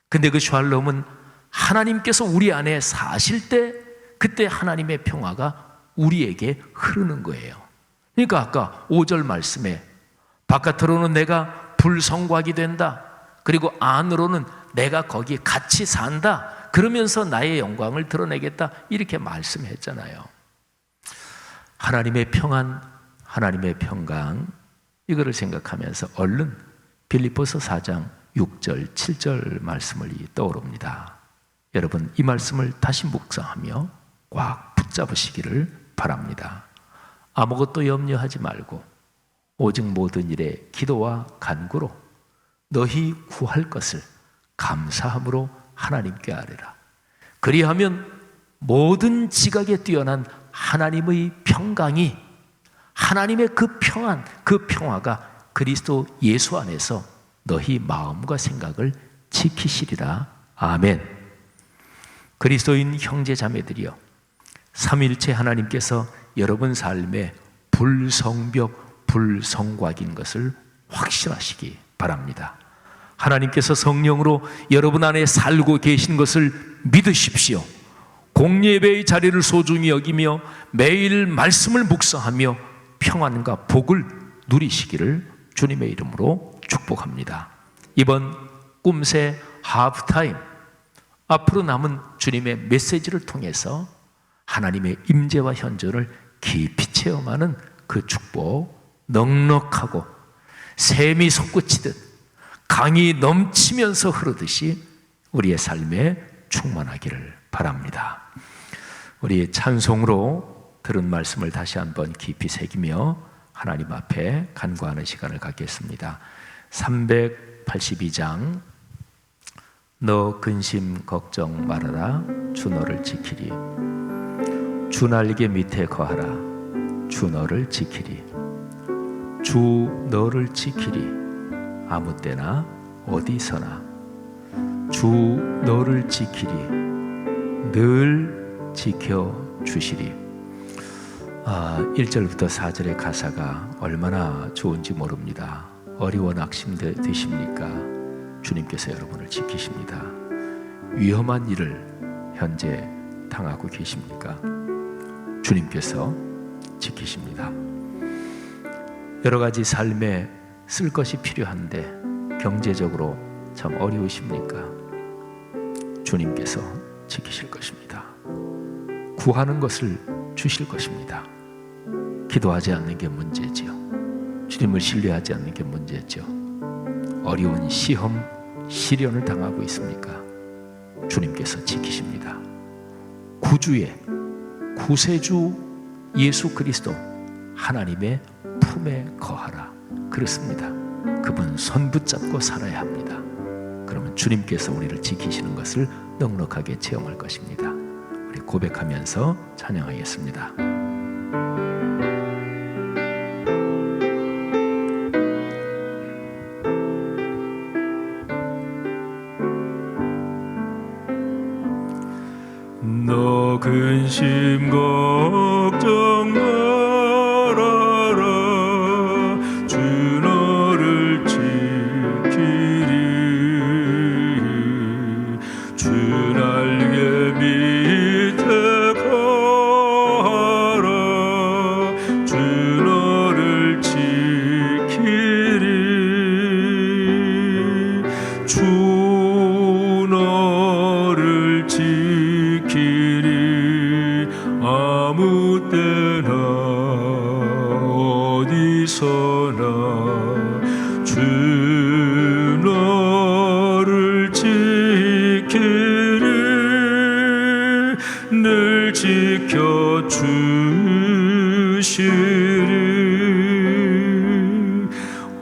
근데 그 샬롬은 하나님께서 우리 안에 사실 때, 그때 하나님의 평화가 우리에게 흐르는 거예요. 그러니까 아까 5절 말씀에 바깥으로는 내가 불성곽이 된다, 그리고 안으로는 내가 거기 같이 산다. 그러면서 나의 영광을 드러내겠다. 이렇게 말씀했잖아요. 하나님의 평안, 하나님의 평강, 이거를 생각하면서 얼른 빌립보서 4장 6절, 7절 말씀을 떠오릅니다. 여러분, 이 말씀을 다시 묵상하며 꽉 붙잡으시기를 바랍니다. 아무것도 염려하지 말고 오직 모든 일에 기도와 간구로 너희 구할 것을 감사함으로 하나님께 아뢰라. 그리하면 모든 지각에 뛰어난 하나님의 평강이, 하나님의 그 평안, 그 평화가 그리스도 예수 안에서 너희 마음과 생각을 지키시리라. 아멘. 그리스도인 형제 자매들이여, 삼위일체 하나님께서 여러분 삶에 불성벽, 불성곽인 것을 확신하시기 바랍니다. 하나님께서 성령으로 여러분 안에 살고 계신 것을 믿으십시오. 공예배의 자리를 소중히 여기며 매일 말씀을 묵상하며 평안과 복을 누리시기를 주님의 이름으로 축복합니다. 이번 꿈새 하프타임, 앞으로 남은 주님의 메시지를 통해서 하나님의 임재와 현존을 깊이 체험하는 그 축복, 넉넉하고 샘이 솟구치듯 강이 넘치면서 흐르듯이 우리의 삶에 충만하기를 바랍니다. 우리 찬송으로 들은 말씀을 다시 한번 깊이 새기며 하나님 앞에 간구하는 시간을 갖겠습니다. 382장, 너 근심 걱정 말아라, 주 너를 지키리. 주 날개 밑에 거하라, 주 너를 지키리. 주 너를 지키리. 아무 때나 어디서나 주 너를 지키리. 늘 지켜주시리. 1절부터 4절의 가사가 얼마나 좋은지 모릅니다. 어려워 낙심되십니까? 주님께서 여러분을 지키십니다. 위험한 일을 현재 당하고 계십니까? 주님께서 지키십니다. 여러 가지 삶에 쓸 것이 필요한데 경제적으로 참 어려우십니까? 주님께서 지키실 것입니다. 구하는 것을 주실 것입니다. 기도하지 않는 게 문제지요. 주님을 신뢰하지 않는 게 문제죠. 어려운 시험, 시련을 당하고 있습니까? 주님께서 지키십니다. 구주의 구세주 예수 그리스도 하나님의 품에 거하라. 그렇습니다. 그분 손 붙잡고 살아야 합니다. 그러면 주님께서 우리를 지키시는 것을 넉넉하게 체험할 것입니다. 우리 고백하면서 찬양하겠습니다. 너 근심 걱정 말아라, 주 너를 지키리. 주 날개 밑에 거하라, 주 너를 지키리. 주 너를 지키리. 아무 때나 어디서나 주 너를 지키리. 늘 지켜주시리.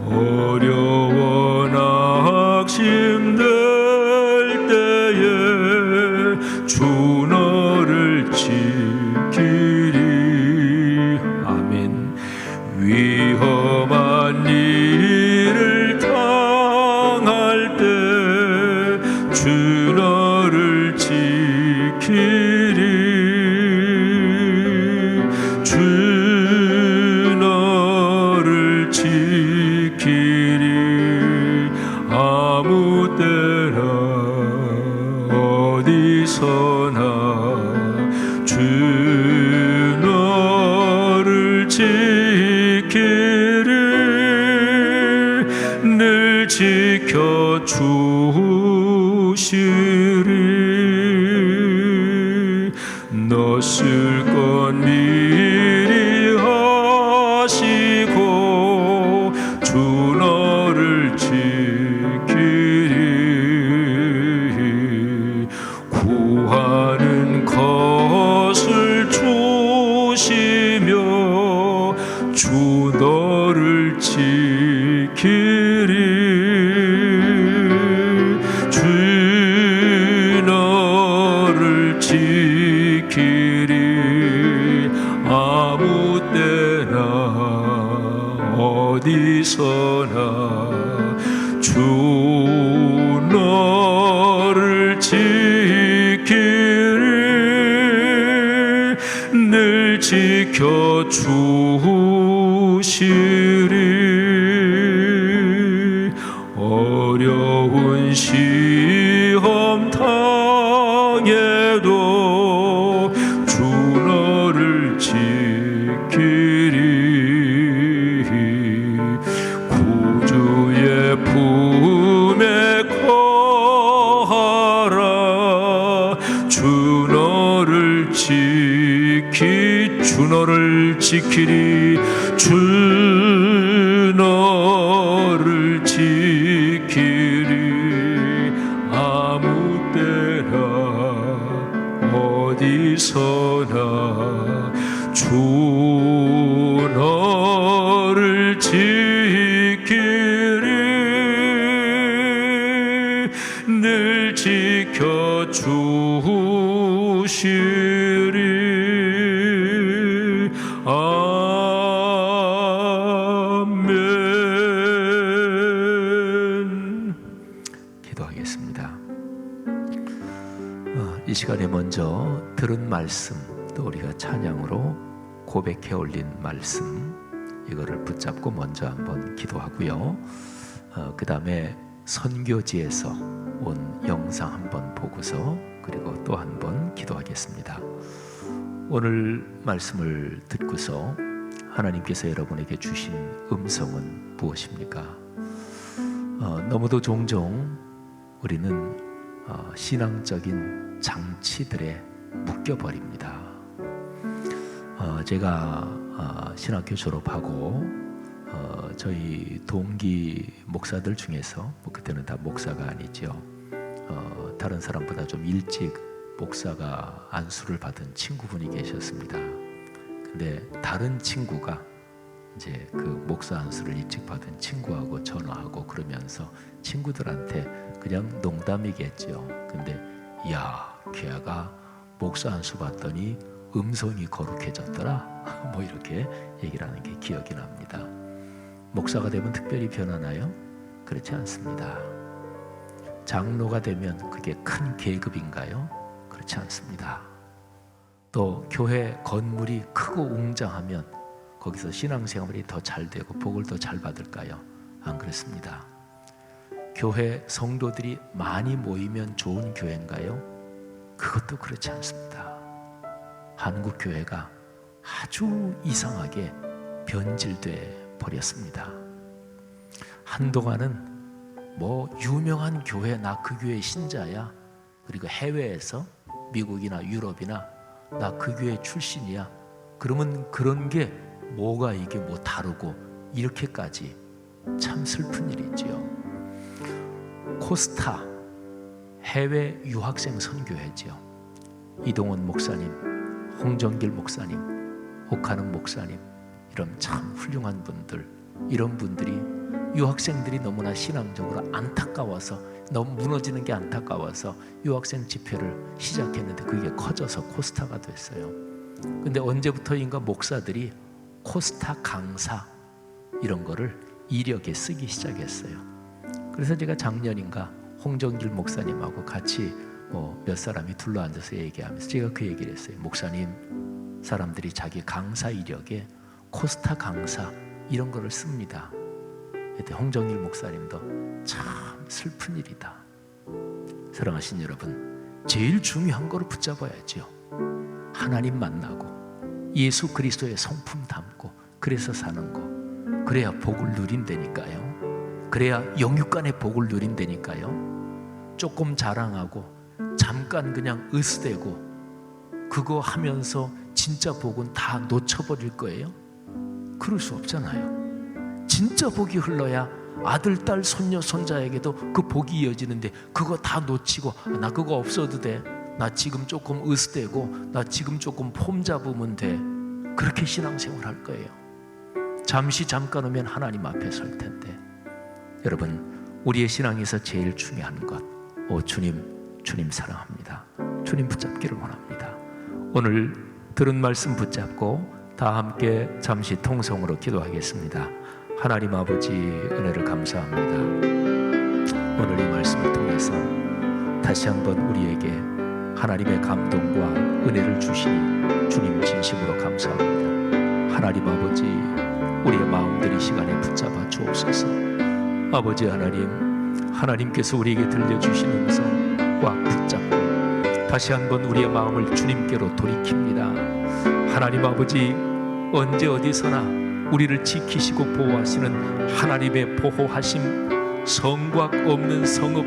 어려워 낙심될 때에 주 너를 지키리. 아멘. 위험한 일을 당할 때 주 너를 지키리. 주 너를 지키리. 아무 때나 어디서나 주 너를 지키리. 늘 지켜주시리. 주시리 넣었을 건 미리 하시고 주 너를 지키리 구하는 것을 주시며 주 너를 지키리 주 너를 지키리 아무 때나 어디서나 주 너를 지키리 늘 지켜주시리 어려운 시험 당해도 주 너를 지키리 구주의 품에 거하라 주 너를 지키리 주 너를 지키리 아무 때나 어디서나 주 너를 지키리 늘 지켜주시리 아멘. 기도하겠습니다. 이 시간에 먼저 들은 말씀, 또 우리가 찬양으로 고백해 올린 말씀, 이거를 붙잡고 먼저 한번 기도하고요. 그 다음에 선교지에서 온 영상 한번 보고서 그리고 또 한번 기도하겠습니다. 오늘 말씀을 듣고서 하나님께서 여러분에게 주신 음성은 무엇입니까? 너무도 종종 우리는 신앙적인 장치들에 묶여버립니다. 제가 신학교 졸업하고 저희 동기 목사들 중에서 그때는 다 목사가 아니죠. 다른 사람보다 좀 일찍 목사가 안수를 받은 친구분이 계셨습니다. 근데 다른 친구가 이제 그 목사 안수를 일찍 받은 친구하고 전화하고 그러면서 친구들한테 그냥 농담이겠죠. 근데 야, 걔가 목사 안수 받더니 음성이 거룩해졌더라. 뭐 이렇게 얘기를 하는 게 기억이 납니다. 목사가 되면 특별히 변하나요? 그렇지 않습니다. 장로가 되면 그게 큰 계급인가요? 그렇지 않습니다. 또 교회 건물이 크고 웅장하면 거기서 신앙생활이 더 잘 되고 복을 더 잘 받을까요? 안 그렇습니다. 교회 성도들이 많이 모이면 좋은 교회인가요? 그것도 그렇지 않습니다. 한국 교회가 아주 이상하게 변질돼 버렸습니다. 한동안은 뭐 유명한 교회, 나 그 교회 신자야, 그리고 해외에서 미국이나 유럽이나 나 그 교회 출신이야, 그러면 그런 게 뭐가 이게 뭐 다르고 이렇게까지, 참 슬픈 일이지요. 코스타 해외 유학생 선교회지요. 이동원 목사님, 홍정길 목사님, 옥하는 목사님, 이런 참 훌륭한 분들, 이런 분들이 유학생들이 너무나 신앙적으로 안타까워서, 너무 무너지는 게 안타까워서 유학생 집회를 시작했는데 그게 커져서 코스타가 됐어요. 근데 언제부터인가 목사들이 코스타 강사 이런 거를 이력에 쓰기 시작했어요. 그래서 제가 작년인가 홍정길 목사님하고 같이 몇 사람이 둘러앉아서 얘기하면서 제가 그 얘기를 했어요. 목사님, 사람들이 자기 강사 이력에 코스타 강사 이런 거를 씁니다. 그때 홍정길 목사님도 참 슬픈 일이다. 사랑하신 여러분, 제일 중요한 거를 붙잡아야죠. 하나님 만나고 예수 그리스도의 성품 담고 그래서 사는 거, 그래야 복을 누린다니까요. 그래야 영육간의 복을 누린다니까요. 조금 자랑하고 잠깐 그냥 으스대고 그거 하면서 진짜 복은 다 놓쳐버릴 거예요? 그럴 수 없잖아요. 진짜 복이 흘러야 아들, 딸, 손녀, 손자에게도 그 복이 이어지는데 그거 다 놓치고 나 그거 없어도 돼, 나 지금 조금 으스대고 나 지금 조금 폼 잡으면 돼, 그렇게 신앙생활 할 거예요. 잠깐 오면 하나님 앞에 설 텐데. 여러분, 우리의 신앙에서 제일 중요한 것, 주님 사랑합니다, 주님 붙잡기를 원합니다. 오늘 들은 말씀 붙잡고 다 함께 잠시 통성으로 기도하겠습니다. 하나님 아버지, 은혜를 감사합니다. 오늘 이 말씀을 통해서 다시 한번 우리에게 하나님의 감동과 은혜를 주시니 주님 진심으로 감사합니다. 하나님 아버지, 우리의 마음들이 시간에 붙잡아 주옵소서. 아버지 하나님, 하나님께서 우리에게 들려주신 음성 꽉 붙잡고 다시 한번 우리의 마음을 주님께로 돌이킵니다. 하나님 아버지, 언제 어디서나 우리를 지키시고 보호하시는 하나님의 보호하심, 성곽 없는 성읍,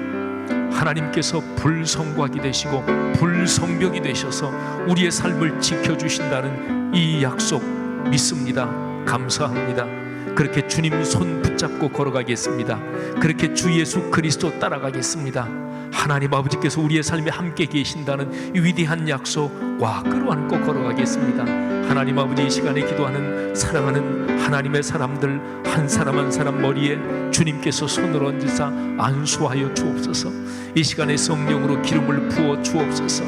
하나님께서 불성곽이 되시고 불성벽이 되셔서 우리의 삶을 지켜주신다는 이 약속 믿습니다. 감사합니다. 그렇게 주님 손 붙잡고 걸어가겠습니다. 그렇게 주 예수 그리스도 따라가겠습니다. 하나님 아버지께서 우리의 삶에 함께 계신다는 이 위대한 약속 꽉 끌어안고 걸어가겠습니다. 하나님 아버지, 이 시간에 기도하는 사랑하는 하나님의 사람들 한 사람 한 사람 머리에 주님께서 손을 얹으사 안수하여 주옵소서. 이 시간에 성령으로 기름을 부어 주옵소서.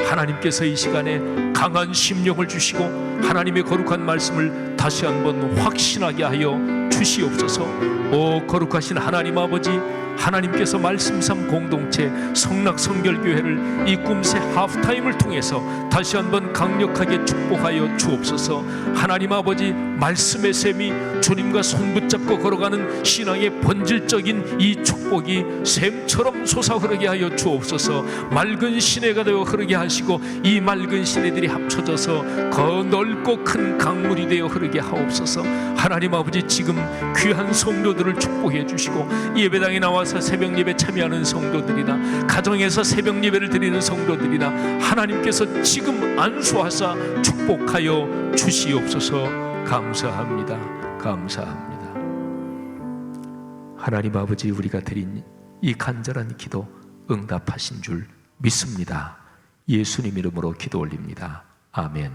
하나님께서 이 시간에 강한 심령을 주시고 하나님의 거룩한 말씀을 다시 한번 확신하게 하여 주시옵소서. 오 거룩하신 하나님 아버지, 하나님께서 말씀삼 공동체 성락성결교회를 이 꿈새 하프타임을 통해서 다시 한번 강력하게 축복하여 주옵소서. 하나님 아버지, 말씀의 셈이 주님과 손붙잡고 걸어가는 신앙의 본질적인 이 축복이 샘처럼 솟아 흐르게 하여 주옵소서. 맑은 시내가 되어 흐르게 하시고 이 맑은 시내들이 합쳐져서 더 넓고 큰 강물이 되어 흐르게 하옵소서. 하나님 아버지, 지금 귀한 성도들을 축복해 주시고 예배당에 나와서 새벽 예배 참여하는 성도들이나 가정에서 새벽 예배를 드리는 성도들이나 하나님께서 지금 안수하사 축복하여 주시옵소서. 감사합니다. 감사합니다. 하나님 아버지, 우리가 드린 이 간절한 기도 응답하신 줄 믿습니다. 예수님 이름으로 기도 올립니다. 아멘.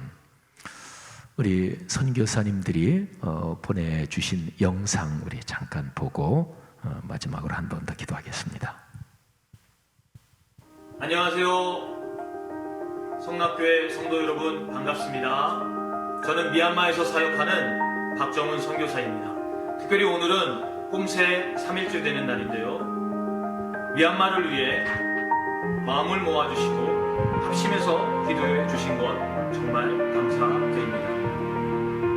우리 선교사님들이 보내주신 영상 우리 잠깐 보고 마지막으로 한 번 더 기도하겠습니다. 안녕하세요. 성락교회 성도 여러분, 반갑습니다. 저는 미얀마에서 사역하는 박정훈 선교사입니다. 특별히 오늘은 홈새 3일째 되는 날인데요, 미얀마를 위해 마음을 모아주시고 합심해서 기도해 주신 것 정말 감사드립니다.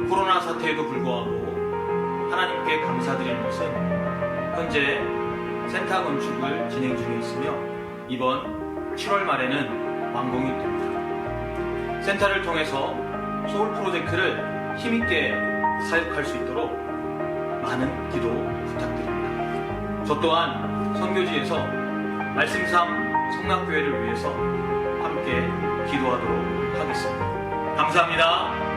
코로나 사태에도 불구하고 하나님께 감사드리는 것은 현재 센터 건축을 진행 중에 있으며 이번 7월 말에는 완공이 됩니다. 센터를 통해서 소울 프로젝트를 힘있게 사역할 수 있도록 많은 기도 부탁드립니다. 저 또한 선교지에서 말씀삼 성락교회를 위해서 함께 기도하도록 하겠습니다. 감사합니다.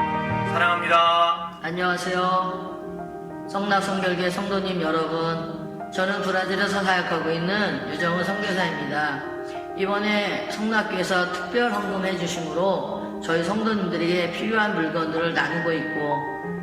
사랑합니다. 안녕하세요. 성락성결교회 성도님 여러분, 저는 브라질에서 사역하고 있는 유정은 선교사입니다. 이번에 성락교회에서 특별 헌금해 주심으로 저희 성도님들에게 필요한 물건들을 나누고 있고,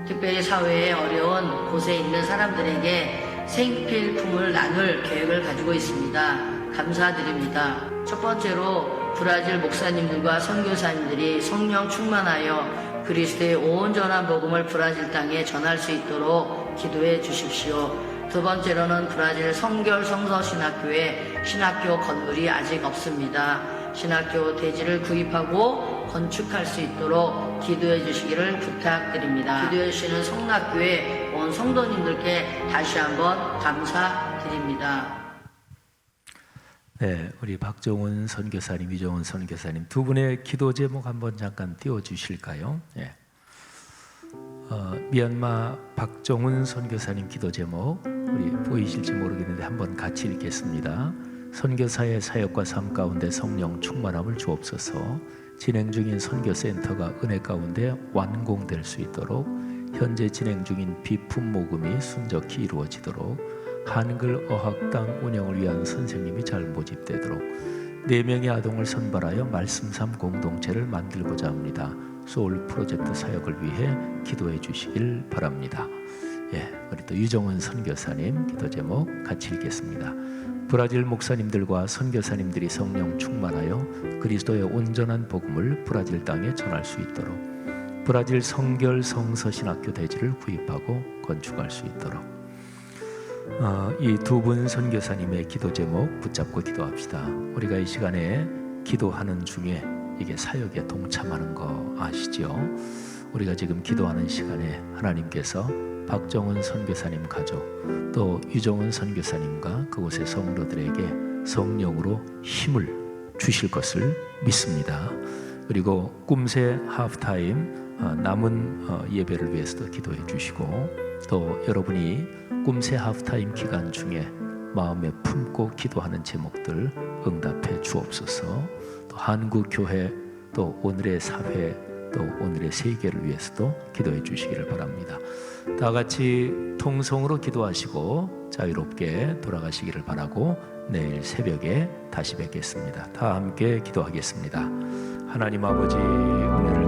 특별히 사회에 어려운 곳에 있는 사람들에게 생필품을 나눌 계획을 가지고 있습니다. 감사드립니다. 첫 번째로 브라질 목사님들과 선교사님들이 성령 충만하여 그리스도의 온전한 복음을 브라질 땅에 전할 수 있도록 기도해 주십시오. 두 번째로는 브라질 성결 성서 신학교에 신학교 건물이 아직 없습니다. 신학교 대지를 구입하고 건축할 수 있도록 기도해 주시기를 부탁드립니다. 기도해 주시는 성락교회 온 성도님들께 다시 한번 감사드립니다. 네, 우리 박정훈 선교사님, 이정훈 선교사님 두 분의 기도 제목 한번 잠깐 띄워주실까요? 네. 미얀마 박정훈 선교사님 기도 제목 우리 보이실지 모르겠는데 한번 같이 읽겠습니다. 선교사의 사역과 삶 가운데 성령 충만함을 주옵소서. 진행 중인 선교센터가 은혜 가운데 완공될 수 있도록, 현재 진행 중인 비품 모금이 순적히 이루어지도록, 한글 어학당 운영을 위한 선생님이 잘 모집되도록 4명의 아동을 선발하여 말씀삼 공동체를 만들고자 합니다. 소울 프로젝트 사역을 위해 기도해 주시길 바랍니다. 우리 또 유정은 선교사님 기도 제목 같이 읽겠습니다. 브라질 목사님들과 선교사님들이 성령 충만하여 그리스도의 온전한 복음을 브라질 땅에 전할 수 있도록, 브라질 성결 성서신학교 대지를 구입하고 건축할 수 있도록, 이 두 분 선교사님의 기도 제목 붙잡고 기도합시다. 우리가 이 시간에 기도하는 중에 이게 사역에 동참하는 거 아시죠? 우리가 지금 기도하는 시간에 하나님께서 박정은 선교사님 가족, 또 유정은 선교사님과 그곳의 성도들에게 성령으로 힘을 주실 것을 믿습니다. 그리고 꿈새 하프타임 남은 예배를 위해서도 기도해 주시고, 또 여러분이 꿈새 하프타임 기간 중에 마음에 품고 기도하는 제목들 응답해 주옵소서. 또 한국교회, 또 오늘의 사회, 또 오늘의 세계를 위해서도 기도해 주시기를 바랍니다. 다 같이 통성으로 기도하시고 자유롭게 돌아가시기를 바라고 내일 새벽에 다시 뵙겠습니다. 다 함께 기도하겠습니다. 하나님 아버지, 은혜를